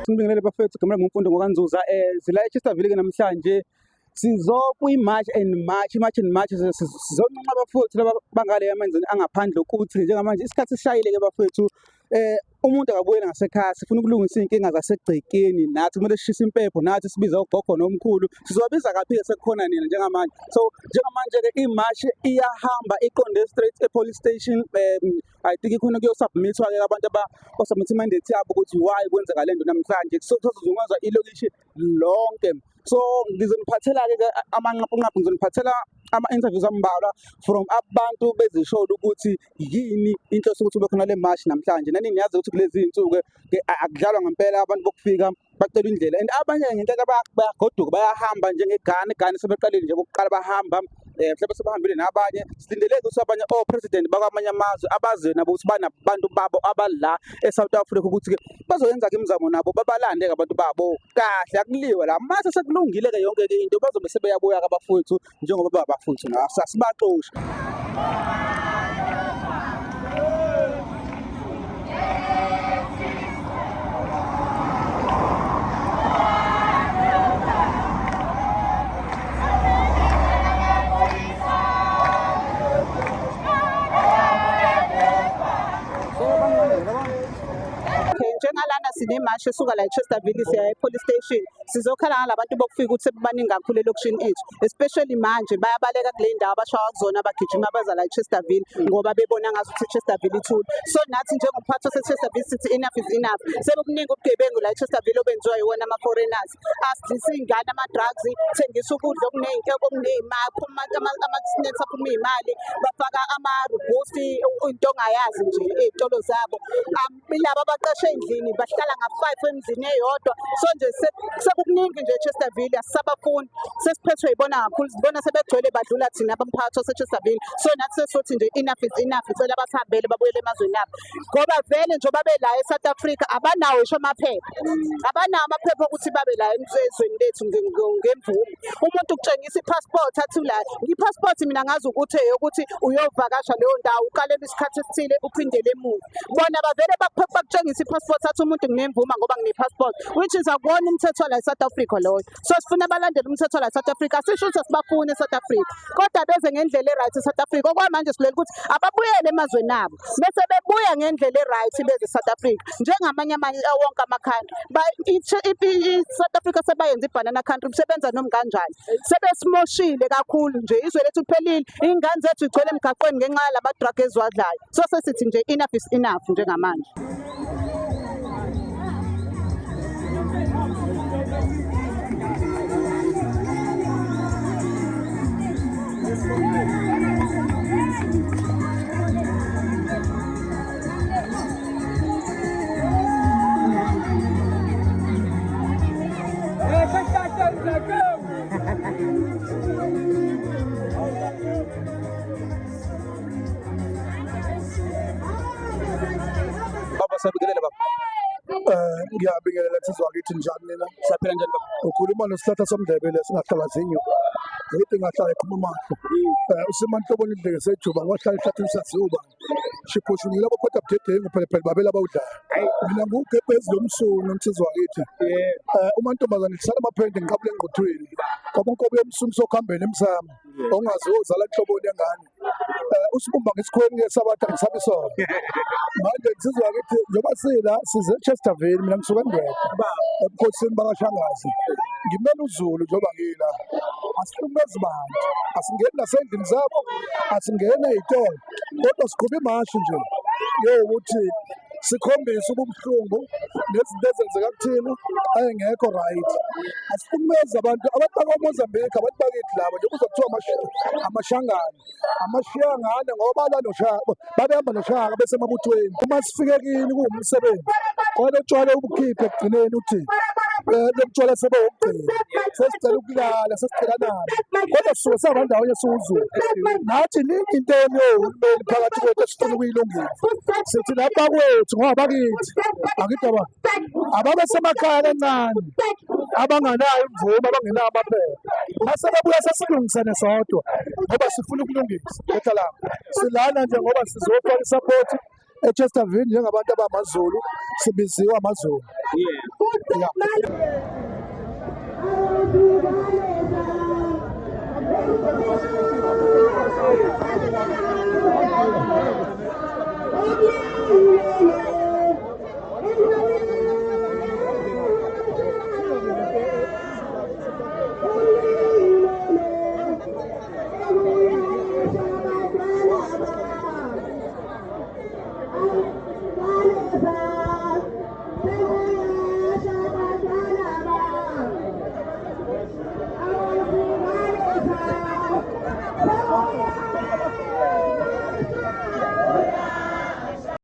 Sibingelele bafethu Gqamalanga nguMfundo ngokaNzuza zila eChesterville-ke namhlanje sizokwi-march and march sizonquma abafowethu laba bangale emenzweni angaphandle ukuthi njengamanje isikhathi sishayile-ke bafethu umuntu akabuyela ngasekhaya sifuna ukulungisa iy'nkinga zasegcekeni nathi kumele sishise impepho nathi sibiza ugogo nomkhulu sizobiza kaphi-ke sekukhona nina njengamanje so njengamanje-ke imashi iyahamba iqonde straight e-police station I think ikhona kuyosubmithwa-ke abantu abasubmitha imandate yabo ukuthi why kwenzeka le nto namhlanje sozungazwa ilokishi lonke so ngizoniphathela-ke amanqaphunqaphu ngizoniphathela ama-interviews ambalwa from abantu bezishola ukuthi yini inhloso ukuthi ube khona le mashi namhlanje nani niyazi ukuthi kulezi iy'nsuku-ke akudlalwa ngempela abantu bokufika bacela indlela and abanye-ke ngentela bayagoduka bayahamba njengegane sebeqalile nje bokuqala bahamba mhlawumbe sebahambile nabanye silindeleke ukuthi abanye o-president bakwamanye amazwe abaziyo nabo ukuthi banabantu babo abala e-South Africa ukuthi-ke bazoyenza-ke imizamo nabo babalande-ke abantu babo kahle akuliwe la mase sekulungile-ke yonke-ke into bazobe sebeyabuya-ke abafowethu njengoba babafowethu asibaxoshi. Njengalana sinemashi esuka la eChesterville siya e-police station sizokhala ngalabantu bokufika ukuthi sebaningi kakhulu elokishini ethu especially manje bayabaleka kule ndawo abashaya kuzona bagijima baza la eChesterville ngoba bebona ngazi ukuthi eChesterville ithule so nathi njengomphathi waseChesterville sithi enough is enough sebukuningi ubugebengu la eChesterville obenziwa yiwona ama-foreigners asidlisa iy'ngane ama-drugs thengisa ukudla okuney'mali ama-snacks aphuma iy'mali bafaka ama-rubosi into ongayazi nje ey'tolo zabo laba abaqashe endlini bahlala nga-5 emzini eyodwa so nje sekukuningi nje eChesterville asisabafuni sesiphethwe yibona kakhulu sibona sebegcwele badlula thina abamphakathi waseChesterville so nathi sesothi nje enough is enough icela basihambele babuyele emazweni abo ngoba vele njengoba bela e-South Africa abanawo isho abanawo amaphepha ukuthi babe la emzweni lethu ngemvume umuntu ukutshengisa i-passport athi la i-passport mina ngazi ukuthi uyovakasha leyo ndawo ukalela isikhathi esithile uphindele emuva bona bavele bakutshengisa i-passport athi umuntu nginemvuma ngoba ngine-passport which is akuwona umthetho la e-South Africa loyo so sifuna abalandela umthetho la e-South Africa sisho ukuthi asibafuni e-South Africa kodwa beze ngendlela e-right e-South Africa okwamanje silela ukuthi ababuyele emazweni abo bese bebuya ngendlela e-right beze e-South Africa njengamanye wonke ama-country i-South Africa sebayenza i-banana country kusebenza noma kanjani sebesimoshile kakhulu nje izwe lethu liphelile iy'ngane zethu igcwele emgaqweni ngenxa yalama-drug eziwadlayo so sesithi nje enough is enough njengamanje. Baba sabingelela baba. Ngiyabingelela insizwa ngakithi njani nina? Siyaphila njani baba? Ukhuluma nesihlahla somndebele singahlala zinyo. Ngithi ngahlala eqhumamahlo. Usemanhloboni indleke sejuba ngahlala ehlathini saziuba. Shiphushungile abo kodwa budedengu phela babela bawudala. Mina ngugebhezi lomsunu insizwa ngakithi. Umantombazane kusala amaphende ngiqabule engquthweni. Ngoba unkobe yomsunu sokuhambela emsamo. Ongazi uzala inhloboni yengane. Usibumba ngesikhweni sabatha ngisabisona. Manje insizwa ngakithi njengoba sila size eChesterville mina ngisuka eNdwedwe ebukhosini bakashangazi ngimele uZulu njengoba ngila asihlukumezi bantu asingeni nasendlini zabo asingene ey'tolo kodwa siqhuba imashi nje yokuthi sikhombise ububuhlungu nezinto ezenzeka kuthina ayengekho right asihlukumezi abantu bakwaMozambique abantu bakithi labo nje kuzothiwa amashiyangane ngoba babehamba noshaka besemabuthweni uma sifike kini kuwumsebenzi kodwa utshwala ubukhiphe ekugcineni uthi lokutshwala sebewokugcina sesicela ukulala sesicela nabo kodwa sisuke sihamba ndawonye siwuZulu nathi ningi into yohulumeni phakathi kwethu esifuna ukuyilungisa sithi lapha kwethu ngoba bakithi akithi ababe semakhaya kancane abanganayo imvume abangenayo amaphepha mase babuya sesilungisane sodwa ngoba sifuna ukulungisa kodwa la silana nje ngoba sizofaka isapoti eChesterville njengabantu abamaZulu sibiziwe amaZulu. Yeah.